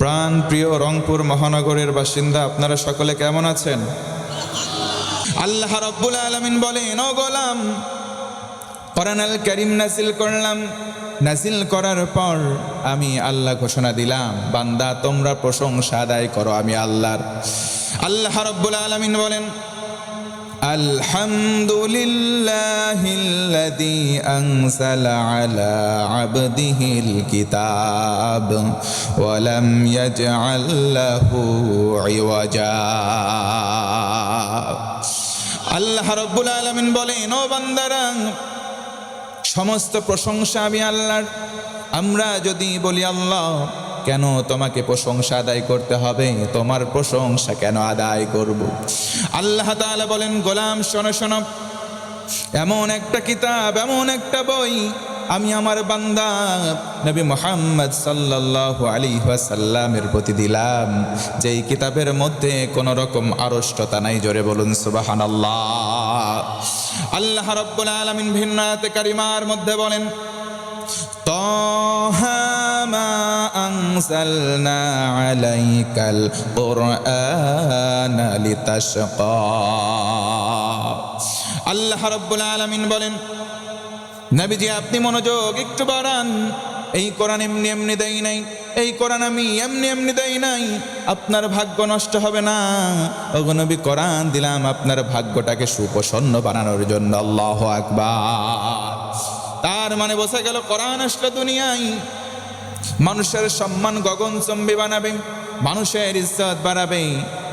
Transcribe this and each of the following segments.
প্রাণ প্রিয় রংপুর মহানগরের বাসিন্দা আপনারা সকলে কেমন আছেন? আল্লাহ রাব্বুল আলামিন বলেন, ও গোলাম, কোরআনুল কারীম নাযিল করলাম। নাযিল করার পর আমি আল্লাহ ঘোষণা দিলাম, বান্দা তোমরা প্রশংসা আদায় করো আমি আল্লাহর। আল্লাহ রাব্বুল আলামিন বলেন, আলহামদুলিল্লাহিল্লাযী আনজালা আলা আবদিহিল কিতাব ওয়া লাম ইয়াজআল লাহু ইওয়াজা। আল্লাহ রাব্বুল আলামিন বলেন, ও বান্দারা, সমস্ত প্রশংসা আমি আল্লাহর। আমরা যদি বলি আল্লাহ, কেন তোমাকে প্রশংসা আদায় করতে হবে? তোমার প্রশংসা কেন আদায় করব? আল্লাহ তাআলা বলেন, গোলাম শোনো শোনো, এমন একটা কিতাব, এমন একটা বই আমি আমার বান্দা নবী মুহাম্মদ সাল্লাল্লাহু আলাইহি ওয়াসাল্লামের প্রতি দিলাম, যেই কিতাবের মধ্যে কোনো রকম আড়ষ্টতা নাই। জোরে বলুন সুবহানাল্লাহ। আল্লাহ রাব্বুল আলামিন ভিন্ন আয়াতে কারিমার মধ্যে বলেন, তাহা মা আনজালনা আলাইকাল কুরআনা লিতাশকা। আল্লাহ রাব্বুল আলামিন বলেন, নবীজি আপনি মনোযোগ একটু বাড়ান। এই কোরআন এমনি এমনি দেই নাই, এই কোরআন আমি এমনি এমনি দেই নাই। আপনার ভাগ্য নষ্ট হবে না। ওগো নবী, কোরআন দিলাম আপনার ভাগ্যটাকে সুপ্রসন্ন বানানোর জন্য। আল্লাহু আকবার। তার মানে বোঝা গেল, কোরআন আসলে দুনিয়ায় মানুষের সম্মান গগনচম্বী বানাবে, মানুষের ইজ্জত বাড়াবে।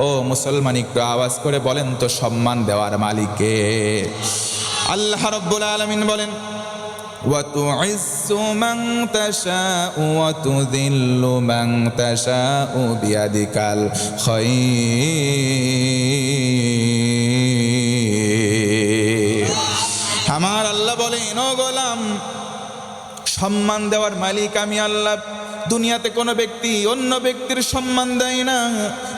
ও মুসলমান, একটু আওয়াজ করে বলেন তো, সম্মান দেওয়ার মালিক কে? আল্লাহ রাব্বুল আলামিন বলেন, ওয়া তুইজ্জু মান তাশাউ ওয়া তুযিল্লু মান তাশাউ বিয়াদিকাল খায়র। আমার আল্লাহ বলেন, ও গোলাম, সম্মান দেওয়ার মালিক আমি আল্লাহ। দুনিয়াতে কোনো ব্যক্তি অন্য ব্যক্তির সম্মান দেয় না।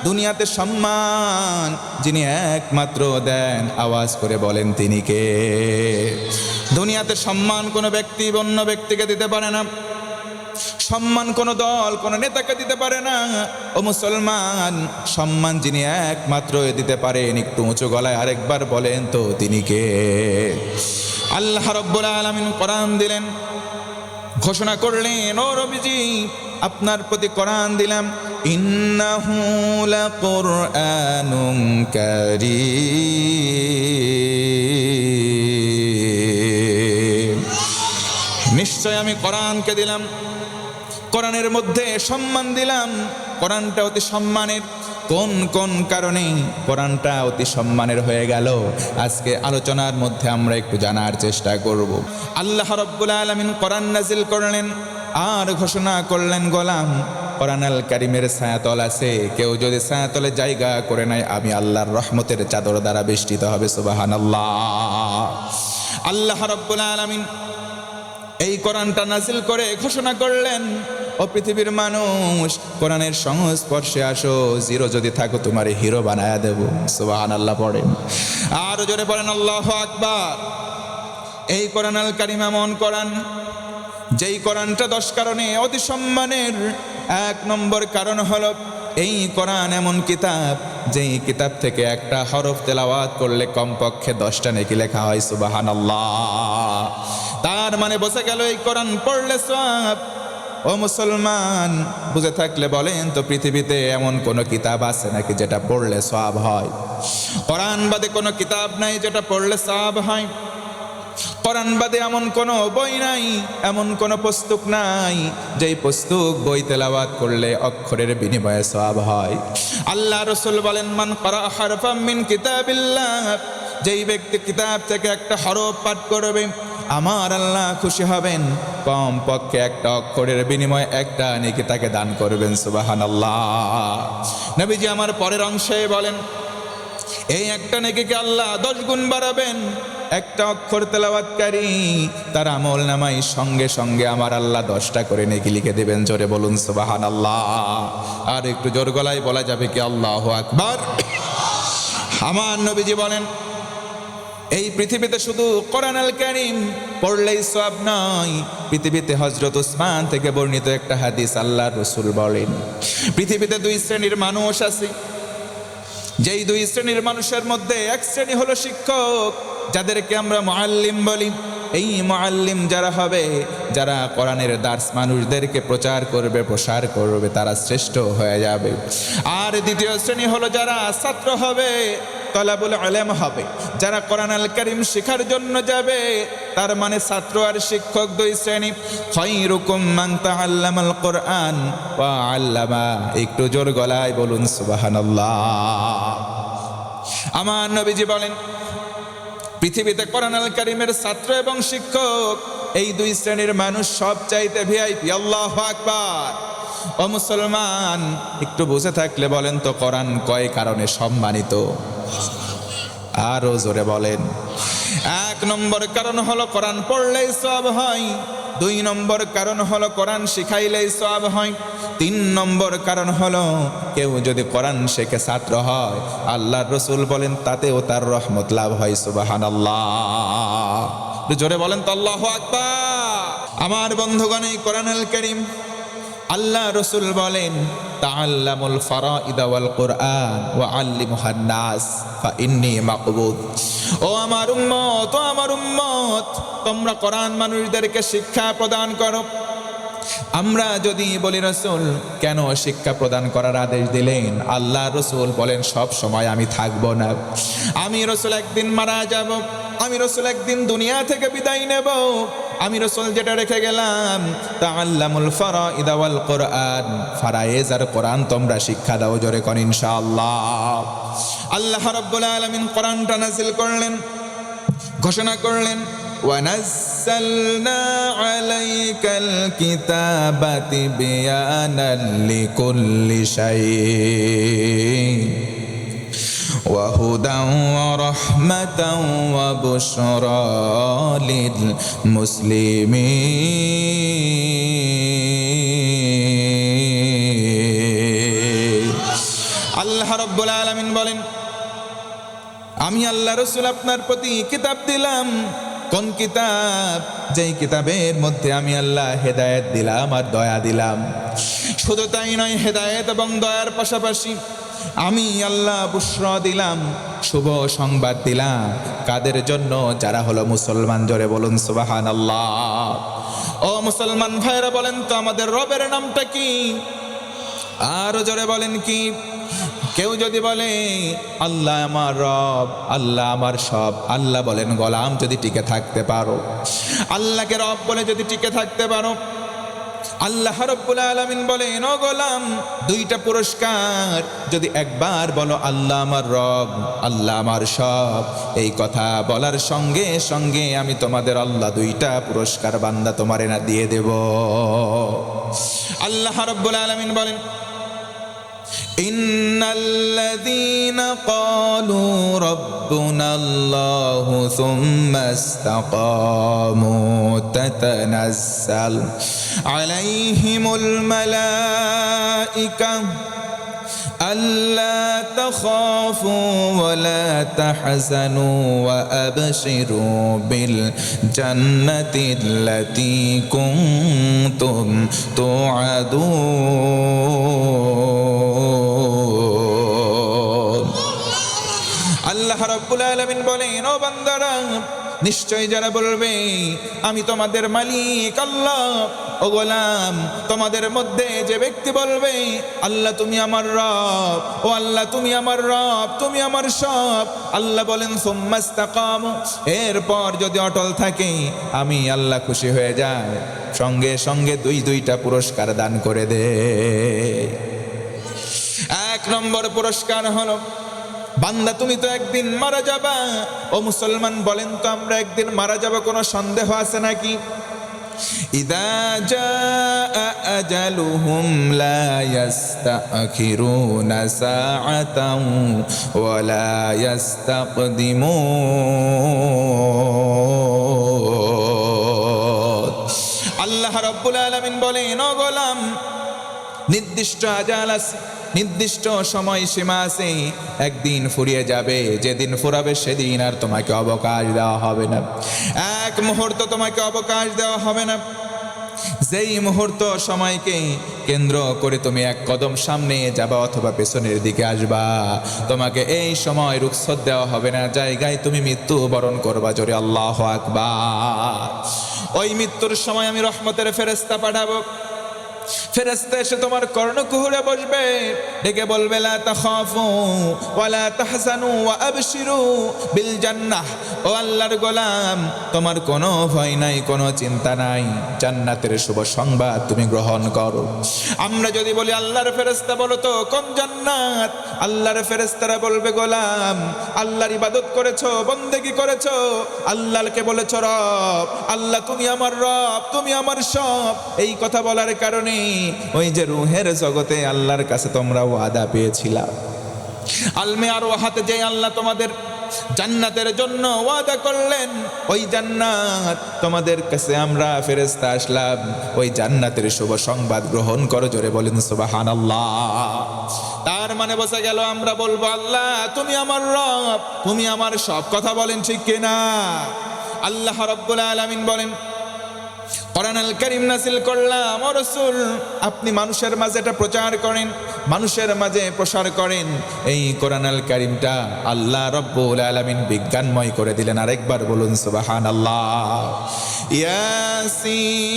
দুনিয়াতে সম্মান যিনি একমাত্র দেন, আওয়াজ করে বলেন তিনি কে? দুনিয়াতে সম্মান কোনো ব্যক্তি অন্য ব্যক্তিকে দিতে পারে না। সম্মান কোনো দল কোনো নেতাকে দিতে পারে না। ও মুসলমান, সম্মান যিনি একমাত্র দিতে পারেন, একটু উঁচু গলায় আরেকবার বলেন তো তিনি কে? আল্লাহ রাব্বুল আলামিন কোরআন দিলেন, ঘোষণা করলেন, ও নবীজি আপনার প্রতি কোরআন দিলাম, ইন্নাহু লাকুরআনুন কারীম। নিশ্চয় আমি কোরআনকে দিলাম, কোরআনের মধ্যে সম্মান দিলাম। কোরআনটা অতি সম্মানের। কোন কোন কারণে কোরআনটা অতি সম্মানের হয়ে গেল, আজকে আলোচনার মধ্যে আমরা একটু জানার চেষ্টা করব। আল্লাহ রাব্বুল আলামিন কোরআন নাজিল করলেন আর ঘোষণা করলেন, গোলাম, কোরআনুল কারীমের ছায়াতল আছে। কেউ যদি ছায়াতলে জায়গা করে নেয়, আমি আল্লাহর রহমতের চাদর দ্বারা বেষ্টিত হবে। সুবহানাল্লাহ। আল্লাহ রাব্বুল আলামিন এই কোরআনটা নাজিল করে ঘোষণা করলেন, ও পৃথিবীর মানুষ, কোরআনের সংস্পর্শে আসো। জিরো যদি থাকো, তোমার হিরো বানায়া দেব। সুবহানাল্লাহ পড়েন, আর জোরে পড়েন আল্লাহু আকবার। এই কোরআনুল কারীম এমন কোরআন, যেই কোরআনটা 10 কারণে অতি সম্মানের। 1 নম্বর কারণ হলো, এই কোরআন এমন কিতাব, যেই কিতাব থেকে একটা হরফ তেলাওয়াত করলে কমপক্ষে 10টা নেকি লেখা হয়। সুবহানাল্লাহ। তার মানে বোঝা গেল, এই কোরআন পড়লে সওয়াব। ও মুসলমান, বুঝে থাকলে বলেন তো, পৃথিবীতে এমন কোনো কিতাব আছে নাকি যেটা পড়লে সওয়াব হয়? কোরআন বাদে কোনো কিতাব নাই যেটা পড়লে সওয়াব হয়। কোরআন বাদে এমন কোনো বই নাই, এমন কোনো পুস্তক নাই যেই পুস্তক বই তেলাওয়াত করলে অক্ষরের বিনিময়ে সওয়াব হয়। আল্লাহ রাসূল বলেন, মান ক্বারা হারফাম মিন কিতাবিল্লাহ, যেই ব্যক্তি কিতাব থেকে একটা হরফ পাঠ করবে, আমার আল্লাহ খুশি হবেন। কম পক্ষে একটা অক্ষরের বিনিময়ে একটা নেকি তাকে দান করবেন। সুবহানাল্লাহ। নবীজি আমার পরের অংশে বলেন, এই একটা নেকিকে আল্লাহ 10 গুণ বাড়াবেন। একটা অক্ষর তেলাওয়াতকারী, তার আমল নামায় সঙ্গে সঙ্গে আমার আল্লাহ 10টা করে নেকি লিখে দেবেন। জোরে বলুন সুবহানাল্লাহ। আর একটু জোর গলায় বলা যাবে কি আল্লাহু আকবার। আমার নবীজি বলেন, এই পৃথিবীতে শুধু কোরআন আল কারীম পড়লেই সওয়াব নয়, পৃথিবীতে হযরত উসমান থেকে বর্ণিত একটা হাদিস, আল্লাহর রাসূল বলেন পৃথিবীতে দুই শ্রেণীর মানুষ আছে। যেই দুই শ্রেণীর মানুষের মধ্যে এক শ্রেণী হলো শিক্ষক, যাদেরকে আমরা মুআল্লিম বলি। এই মুআল্লিম যারা হবে, যারা কোরআনের দার্স মানুষদেরকে প্রচার করবে, প্রসার করবে, তারা শ্রেষ্ঠ হয়ে যাবে। আর দ্বিতীয় শ্রেণী হলো যারা ছাত্র হবে, তলাবুল ইলম হবে, যারা কোরআন আল কারীম শেখার জন্য যাবে। তার মানে ছাত্র আর শিক্ষক দুই শ্রেণী। খায়রুকুম মান তাআল্লামাল কোরআন ওয়া আল্লামা। একটু জোর গলায় বলুন সুবহানাল্লাহ। আমার নবীজি বলেন পৃথিবীতে কোরআন আল কারীমের ছাত্র এবং শিক্ষক, এই দুই শ্রেণীর মানুষ সবচাইতে ভিআইপি। আল্লাহু আকবার। ও মুসলমান, একটু বুঝে থাকলে বলেন তো কোরআন কয় কারণে সম্মানিত? আরো জোরে বলেন। এক নম্বর কারণ হলো কোরআন পড়লেই সওয়াব হয়। দুই নম্বর কারণ হলো কোরআন শিখাইলেই সওয়াব হয়। তিন নম্বর কারণ হলো কেউ যদি কোরআন শেখে ছাত্র হয়, আল্লাহর রাসূল বলেন তাতেও তার রহমত লাভ হয়। সুবহানাল্লাহ। জোরে বলেন তো আল্লাহু আকবার। আমার বন্ধুগণ, এই কোরআন আল কারীম আল্লাহ রাসূল বলেন তাআল্লামুল ফারাইদ ওয়াল কুরআন ওয়া আল্লিমুহান নাস ফা ইন্নী মাকবুদ। ও আমার উম্মত, ও আমার উম্মত, তোমরা কোরআন মানুষদেরকে শিক্ষা প্রদান করো। আমরা যদি বলি রাসূল কেন শিক্ষা প্রদান করার আদেশ দিলেন? আল্লাহ রাসূল বলেন সব সময় আমি থাকবো না, আমি রাসূল একদিন মারা যাব, আমি রাসূল একদিন দুনিয়া থেকে বিদায় নেব। আমি রাসূল যেটা রেখে গেলাম, তাআল্লামুল ফারাইদ ওয়াল কুরআন, ফারায়েজ আর কোরআন তোমরা শিক্ষা দাও। জোরে কোন ইনশাআল্লাহ। আল্লাহ রাব্বুল আলামিন কোরআনটা নাযিল করলেন, ঘোষণা করলেন وَنَزَّلْنَا عَلَيْكَ الْكِتَابَ تِبْيَانًا لِكُلِّ شَيْءٍ وَهُدًى وَرَحْمَةً وَبُشْرَى لِلْمُسْلِمِينَ। আল্লাহ রাব্বুল আলামিন বলেন আমি আল্লাহ রাসূল আপনার প্রতি কিতাব দিলাম। কোন কিতাব? যেই কিতাবের মধ্যে আমি আল্লাহ হেদায়েত দিলাম আর দয়া দিলাম। শুধু তাই নয়, হেদায়েত এবং দয়ার পাশাপাশি আমি আল্লাহ বুশরা দিলাম, শুভ সংবাদ দিলাম। কাদের জন্য? যারা হলো মুসলমান। জোরে বলুন সুবহানাল্লাহ। ও মুসলমান ভাইরা, বলেন তো আমাদের রবের নামটা কি? আরো জোরে বলেন কি? কেউ যদি বলে আল্লাহ আমার রব, আল্লাহ আমার সব, আল্লাহ বলেন গোলাম যদি টিকে থাকতে পারো, আল্লাহকে রব বলে যদি টিকে থাকতে পারো, আল্লাহ রাব্বুল আলামিন বলেন ও গোলাম দুইটা পুরস্কার যদি একবার বলো আল্লাহ আমার রব, আল্লাহ আমার সব, এই কথা বলার সঙ্গে সঙ্গে আমি তোমাদের আল্লাহ দুইটা পুরস্কার বান্দা তোমারে না দিয়ে দেব। আল্লাহ রাব্বুল আলামিন বলেন ইন্নাল্লাযীনা ক্বালু রাব্বুনাল্লাহু সুম্মা ইসতাকামু তাতানাজ্জাল আলাইহিমুল মালাঈকা আল্লা তাখাফু ওয়া লা তাহজানু ওয়া আবশিরু বিল জান্নাতিল্লাতী কুনতুম তুআদুন। আল্লাহ রাব্বুল আলামিন বলেন ও বান্দারা, নিশ্চয় যারা বলবে আমি তোমাদের মালিক আল্লাহ, ও গোলাম তোমাদের মধ্যে যে ব্যক্তি বলবে আল্লাহ তুমি আমার রব, ও আল্লাহ তুমি আমার রব, তুমি আমার সব, আল্লাহ বলেন সুম্মা ইসতাকামু, এরপর যদি অটল থাকে আমি আল্লাহ খুশি হয়ে যায়, সঙ্গে সঙ্গে দুইটা পুরস্কার দান করে দে। এক নম্বর পুরস্কার হলো বান্দা তুমি তো একদিন মারা যাবা। ও মুসলমান বলেন তো আমরা একদিন মারা যাব, কোনো সন্দেহ আছে নাকি? ইযা জাআ আজালুহুম লা ইস্তাখিরুনা সাআতান ওয়া লা ইস্তাকদিমুন। আল্লাহ রাব্বুল আলামিন বলেন ও গোলাম, নির্দিষ্ট নির্দিষ্ট আজাল আছে, নির্দিষ্ট সময় সীমা আছে, একদিন ফুরিয়ে যাবে, যেদিন ফুরাবে সেদিন আর তোমাকে অবকাশ দেওয়া হবে না, এক মুহূর্ত তোমাকে অবকাশ দেওয়া হবে না। যেই মুহূর্ত সময়কে কেন্দ্র করে তুমি এক কদম সামনে যাবা অথবা পেছনের দিকে আসবা, তোমাকে এই সময় রুখসত দেওয়া হবে না, জায়গায় তুমি মৃত্যু বরণ করবা। জোরে আল্লাহু আকবার। ওই মৃত্যুর সময় আমি রহমতের ফেরেশতা পাঠাবো। ফেরেশতা এসে তোমার কর্ণকুহরে বসবে, ডেকে বলবে লা তাখাফু ওয়া লা তাহজানু ওয়া আবশিরু বিল জান্নাহ। ও আল্লাহর গোলাম, তোমার কোনো ভয় নাই, কোনো চিন্তা নাই, জান্নাতের শুভ সংবাদ তুমি গ্রহণ করো। আমরা যদি বলি আল্লাহর ফেরেশতা বলো তো কোন জান্নাত, আল্লাহর ফেরেশতারা বলবে গোলাম, আল্লাহর ইবাদত করেছো, বন্দেগী করেছো, আল্লাহকে বলেছো রব, আল্লাহ তুমি আমার রব, তুমি আমার সব। এই কথা বলার কারণে ওই যে রুহের জগতে আল্লাহর কাছে তোমরা ওয়াদা পেয়েছিলা, আলমে আর ওয়াহাতে যে আল্লাহ তোমাদের জান্নাতের জন্য ওয়াদা করলেন, ওই জান্নাত তোমাদের কাছে আমরা ফেরেশতা আসলাম, ওই জান্নাতের শুভ সংবাদ গ্রহণ করো। জোরে বলেন সুবহানাল্লাহ। তার মানে বোঝা গেল আমরা বলবো আল্লাহ তুমি আমার রব, তুমি আমার সব। কথা বলেন ঠিক কিনা? আল্লাহ রাব্বুল আলামিন বলেন, কোরআনুল কারীম নাযিল করলাম, ও রাসূল আপনি মানুষের মাঝে এটা প্রচার করেন, মানুষের মাঝে প্রসার করেন। এই কোরআনুল কারীমটা আল্লাহ রাব্বুল আলামিন বিজ্ঞানময় করে দিলেন। আরেকবার বলুন সুবহানাল্লাহ। ইয়াসিন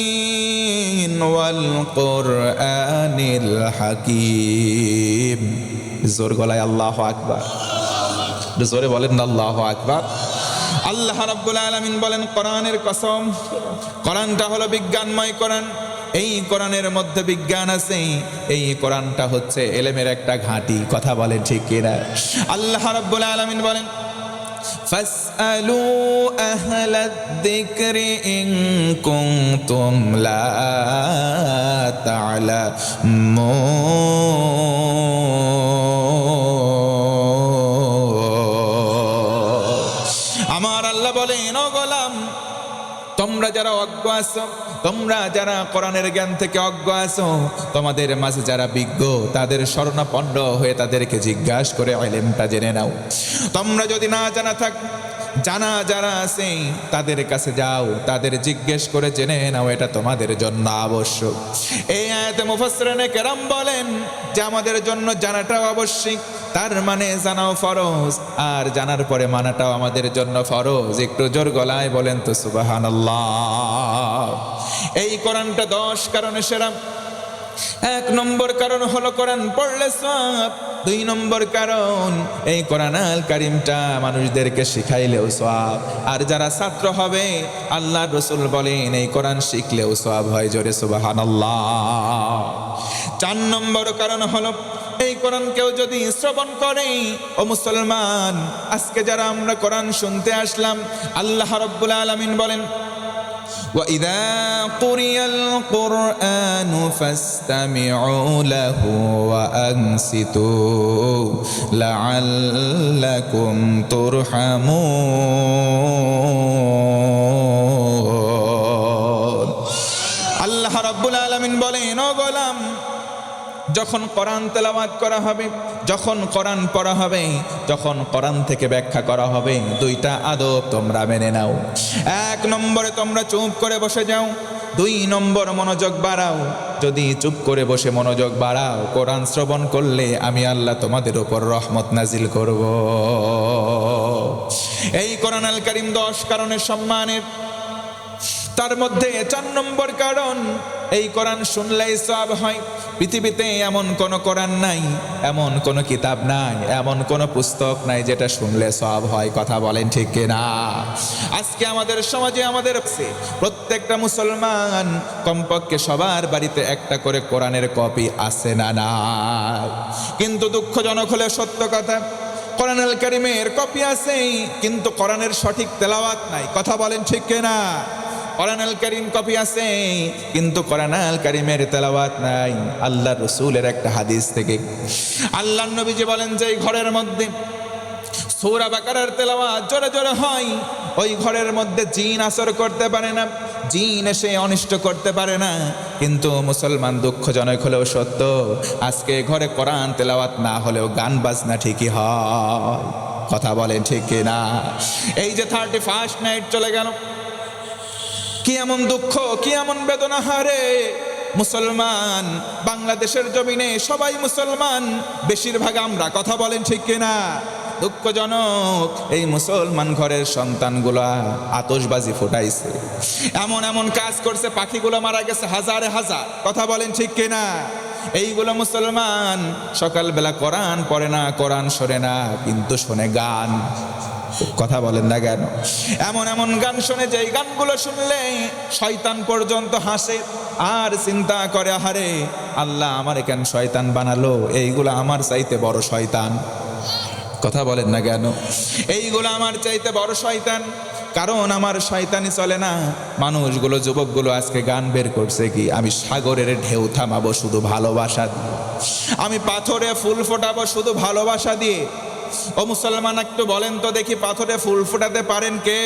ওয়াল কোরআনিল হাকীম। জোর গলায় আল্লাহু আকবার, জোরে বলেন আল্লাহু আকবার। আল্লাহ রাব্বুল আলামিন বলেন কোরআনের কসম, কোরআনটা হলো বিজ্ঞানময় কোরআন। এই কোরআনের মধ্যে বিজ্ঞান আছে, এই কোরআনটা হচ্ছে ইলমের একটা ঘাঁটি। কথা বলেন ঠিক কিনা? আল্লাহ রাব্বুল আলামিন বলেন ফাসআলু আহলাদ যিকরি ইন কুনতুম লা তা'লামুন। আমার আল্লাহ বলেন, ও গোলাম তোমরা যারা অজ্ঞ আছো, তোমরা যারা কোরআনের জ্ঞান থেকে অজ্ঞ আছো, তোমাদের মাঝে যারা বিজ্ঞ তাদের শরণাপন্ন হয়ে তাদেরকে জিজ্ঞাসা করে ইলমটা জেনে নাও। তোমরা যদি না জানা থাক, জানা যারা আছে তাদের কাছে যাও, তাদের জিজ্ঞেস করে জেনে নাও, এটা তোমাদের জন্য আবশ্যক। এই আয়াতে মুফাসসিরিনে কেরাম বলেন যে আমাদের জন্য জানাটাও আবশ্যক, তার মানে জানাও ফরজ, আর জানার পরে মানাটাও আমাদের জন্য ফরজ। একটু জোর গলায় বলেন তো সুবহানাল্লাহ। এই কোরআনটা 10 কারণে সেরা। 1 নম্বর কারণ হলো কোরআন পড়লে সওয়াব। 2 নম্বর কারণ এই কোরআনুল কারীমটা মানুষদেরকে শিখাইলেও সওয়াব, আর যারা ছাত্র হবে আল্লাহর রাসূল বলেন এই কোরআন শিখলেও সওয়াব হয়। জোরে সুবহানাল্লাহ। 4 নম্বর কারণ হলো এই কোরআন কেউ যদি শ্রবণ করে, ও মুসলমান আজকে যারা আমরা কোরআন শুনতে আসলাম, আল্লাহ রাব্বুল আলামিন বলেন وَإِذَا قُرِئَ الْقُرْآنُ فَاسْتَمِعُوا لَهُ وَأَنصِتُوا لَعَلَّكُمْ تُرْحَمُونَ। আল্লাহ রাব্বুল আলামিন বলেন, ও গোলাম যখন কোরআন তেলাওয়াত করা হবে, যখন কোরআন পড়া হবে, যখন কোরআন থেকে ব্যাখ্যা করা হবে, 2টা আদব তোমরা মেনে নাও। 1 নম্বরে তোমরা চুপ করে বসে যাও। 2 নম্বর মনোযোগ বাড়াও। যদি চুপ করে বসে মনোযোগ বাড়াও, কোরআন শ্রবণ করলে আমি আল্লাহ তোমাদের উপর রহমত নাজিল করব। এই কোরআনুল কারীম 10 কারণে সম্মানের। তার মধ্যে 4 নম্বর কারণ, এই কোরআন শুনলেই সওয়াব হয়। পৃথিবীতে এমন কোন কোরআন নাই, এমন কোন কিতাব নাই, এমন কোন পুস্তক নাই যেটা শুনলে সওয়াব হয়। কথা বলেন ঠিক কিনা? আজকে আমাদের সমাজে আমাদের প্রত্যেকটা মুসলমান কমপক্ষে সবার বাড়িতে একটা করে কোরআনের কপি আছে না নাই? কিন্তু দুঃখজনক হলে সত্য কথা, কোরআনুল কারীমের কপি আছে কিন্তু কোরআনের সঠিক তেলাওয়াত নাই। কথা বলেন ঠিক কিনা? কোরআনুল কারীম কপি আছে কিন্তু কোরআনুল কারীমের তেলাওয়াত নাই। আল্লাহর রাসূলের একটা হাদিস থেকে আল্লাহর নবীজি বলেন যে এই ঘরের মধ্যে সূরা বাকারার তেলাওয়াত জোরে জোরে হয়, ওই ঘরের মধ্যে জিন আসর করতে পারে না। জিন এসে অনিষ্ট করতে পারে না। কিন্তু মুসলমান, দুঃখজনক হলেও সত্য, আজকে ঘরে কোরআন তেলাওয়াত না হলেও গান বাজনা ঠিকই হয়। কথা বলেন ঠিক কিনা? এই যে 31st নাইট চলে গেল, কি এমন দুঃখ, কি এমন বেদনা! হারে মুসলমান, বাংলাদেশের জমিনে সবাই মুসলমান, বেশিরভাগ আমরা। কথা বলেন ঠিক কিনা? দুঃখজনক, এই মুসলমান ঘরের সন্তানগুলা আতশবাজি ফুটাইছে, এমন এমন কাজ করছে, পাখিগুলো মারা গেছে হাজারে হাজার। কথা বলেন ঠিক কিনা? এইগুলো মুসলমান সকালবেলা কোরআন পড়ে না, কোরআন শোনে না, কিন্তু শোনে গান। কথা বলেন না কেন? এমন এমন গান শোনে, যে গানগুলো শুনলে শয়তান পর্যন্ত হাসে আর চিন্তা করে, আহারে আল্লাহ আমার কেন শয়তান বানালো, এইগুলো আমার চাইতে বড় শয়তান। কথা বলেন না কেন? এইগুলো আমার চাইতে বড় শয়তান, কারণ আমার শয়তানি চলে না। মানুষগুলো, যুবকগুলো আজকে গান বের করছে কি, আমি সাগরের ঢেউ থামাবো শুধু ভালোবাসা দিয়ে, আমি পাথরে ফুল ফোটাবো শুধু ভালোবাসা দিয়ে। ও মুসলমান, একটু বলেন তো দেখি, পাথরে ফুল ফোটাতে পারেন কে?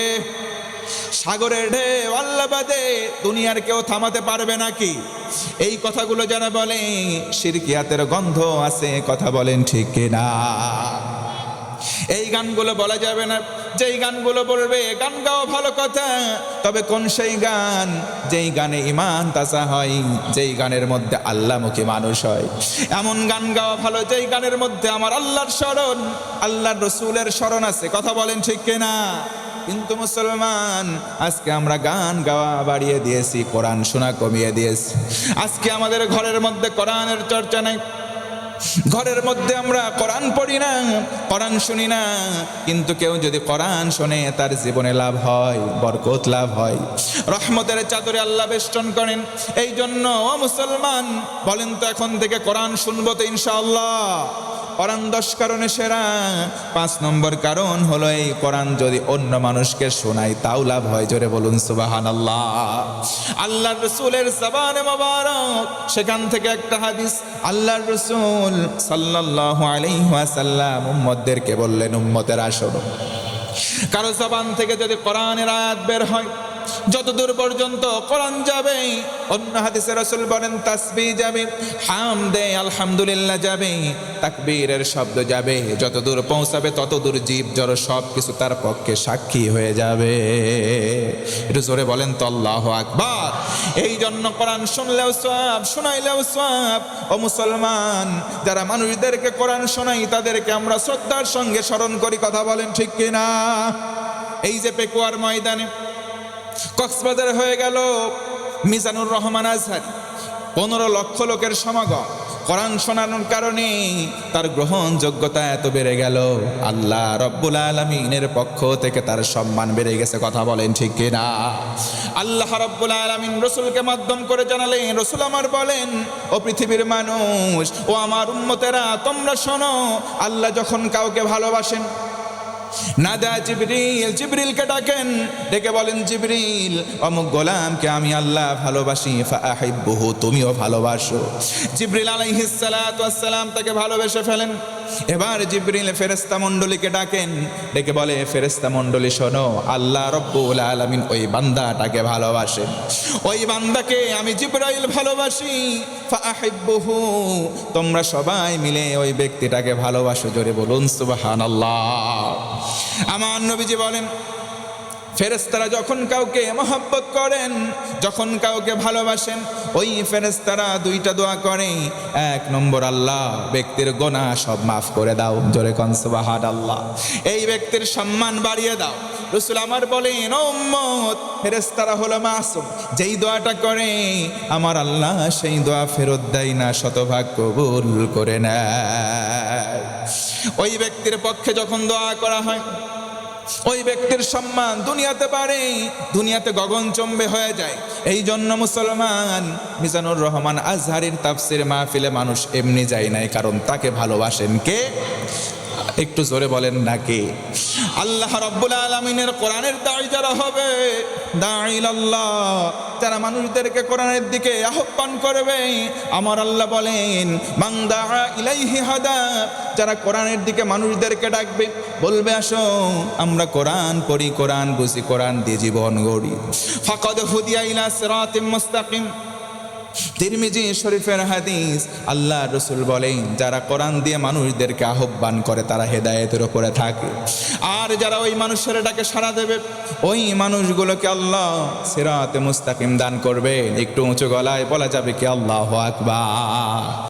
সাগরের ঢেউ আল্লাহ বাদে দুনিয়ার কেউ থামাতে পারবে নাকি? এই কথাগুলো যারা বলে, শিরকিয়াতের গন্ধ আছে। কথা বলেন ঠিক কিনা? এই গানগুলো বলা যাবে না। যেই গানগুলো বলবে, গান গাওয়া ভালো কথা, তবে কোন সেই গান যেই গানে ঈমান তাজা হয়, যেই গানের মধ্যে আল্লাহমুখী মানুষ হয়, এমন গান গাওয়া ভালো যেই গানের মধ্যে আমার আল্লাহর স্মরণ, আল্লাহর রসুলের স্মরণ আছে। কথা বলেন ঠিক কিনা? কিন্তু মুসলমান, আজকে আমরা গান গাওয়া বাড়িয়ে দিয়েছি, কোরআন শোনা কমিয়ে দিয়েছি। আজকে আমাদের ঘরের মধ্যে কোরআনের চর্চা নেই, ঘরের মধ্যে আমরা কোরআন পড়ি না, কোরআন শুনি না। কিন্তু কেউ যদি কোরআন শোনে, তার জীবনে লাভ হয়, বরকত লাভ হয়, রহমতের চাদরে আল্লাহ বেষ্টন করেন। এই জন্য ও মুসলমান, বলেন তো এখন থেকে কোরআন শুনবো তো ইনশাআল্লাহ? কোরআন 10 কারণে সেরা। 5 নম্বর কারণ হলো, এই কোরআন যদি অন্য মানুষকে শোনাই তাও লাভ হয়। জোরে বলুন সুবহানাল্লাহ। আল্লাহর রাসূলের জবানে মোবারক, সেখান থেকে একটা হাদিস, আল্লাহর রাসূল সাল্লাল্লাহু আলাইহি ওয়াসাল্লাম উম্মতদেরকে বললেন, উম্মতেরা শোনো, কারো জবান থেকে যদি কোরআনের আয়াত বের হয়, যতদূর পর্যন্ত কোরআন যাবে, অন্য হাদিসে রাসূল বলেন তাসবিহ যাবে, হামদে আলহামদুলিল্লাহ যাবে, তাকবীরের শব্দ যাবে, যতদূর পৌঁছাবে ততদূর জীব জড় সব কিছু তার পক্ষে সাক্ষী হয়ে যাবে। একটু জোরে বলেন তো আল্লাহু আকবার। এই জন্য কোরআন শুনলেও সওয়াব, শোনাইলেও সওয়াব। ও মুসলমান, যারা মানুষদেরকে কোরআন শোনাই, তাদেরকে আমরা শ্রদ্ধার সঙ্গে স্মরণ করি। কথা বলেন ঠিক কিনা? এই যে পেকুয়ার ময়দানে, কক্সবাজার হয়ে গেল মিজানুর রহমান আজহারী, 15 লক্ষ লোকের সমাগম। কোরআন শোনানোর কারণে তার গ্রহণযোগ্যতা এত বেড়ে গেল, আল্লাহ রব্বুল আলামিনের পক্ষ থেকে তার সম্মান বেড়ে গেছে। কথা বলেন ঠিক কিনা? আল্লাহ রব্বুল আলামিন রসুলকে মাধ্যম করে জানালেন, রসুল আমার বলেন, ও পৃথিবীর মানুষ, ও আমার উম্মতেরা, তোমরা শোনো, আল্লাহ যখন কাউকে ভালোবাসেন, নাদা জিবরিল, জিবরিলকে ডাকেন, ডেকে বলেন, জিবরিল, অমুক গোলামকে আমি আল্লাহ ভালোবাসি, ফাআহিব্বুহু, তুমিও ভালোবাসো। জিবরিল আলাইহিস সালাতু ওয়াস সালাম তাকে ভালোবেসে ফেলেন। এবার জিবরিল ফেরেশতা মণ্ডলীকে ডাকেন, ডেকে বলে, ফেরেশতা মণ্ডলী শোনো, আল্লাহ রব্বুল আলামিন ওই বান্দাটাকে ভালোবাসেন, ওই বান্দাকে আমি জিবরাইল ভালোবাসি, ফাআহিব্বুহু, তোমরা সবাই মিলে ওই ব্যক্তিটাকে ভালোবাসো। জোরে বলুন সুবহানাল্লাহ। আমার নবীজি বলেন, ফেরেশতারা যখন কাউকে মহব্বত করেন, যখন কাউকে ভালোবাসেন, ওই ফেরেশতারা 2টা দোয়া করে। 1 নম্বর, আল্লাহ ব্যক্তির গুনাহ সব মাফ করে দাও। জোরে কোন সুবহানাল্লাহ। এই ব্যক্তির সম্মান বাড়িয়ে দাও। রাসূল আমার বলেন, ও উম্মত, ফেরেশতারা হলো মাসুম, যেই দোয়াটা করে আমার আল্লাহ সেই দোয়া ফেরত দেয় না, শতভাগ কবুল করে নেয়। ওই ব্যক্তির পক্ষে যখন দোয়া করা হয়, ওই ব্যক্তির সম্মান দুনিয়াতে বাড়ে, দুনিয়াতে গগনচম্বে হয়ে যায়। এই জন্য মুসলমান, মিজানুর রহমান আজহারীর তাফসীর মাহফিলে মানুষ এমনি যায় নাই, কারণ তাকে ভালোবাসেন কে? একটু জোরে বলেন না কে? আল্লাহ রাব্বুল আলামিনের কোরআনের দাঈ যারা হবে, দাঈলাল্লাহ, যারা মানুষদেরকে কোরআনের দিকে আহ্বান করবে, আমার আল্লাহ বলেন মান দাআ ইলাইহি হাদা, যারা কোরআনের দিকে মানুষদেরকে ডাকবে, বলবে আসো আমরা কোরআন পড়ি, কোরআন বুঝি, কোরআন দিয়ে জীবন গড়ি, ফাকাদ হুদিয়া ইলা সিরাতিম মুস্তাকিম। তিরমিজি শরীফের হাদিস, আল্লাহ রাসূল বলেন যারা কোরআন দিয়ে মানুষদেরকে আহ্বান করে তারা হেদায়েতের উপরে থাকে, আর যারা ওই মানুষের ডাকে সাড়া দেবে ওই মানুষগুলোকে আল্লাহ সিরাতে মুস্তাকিম দান করবে। একটু উঁচু গলায় বলা যাবে কি আল্লাহু আকবার।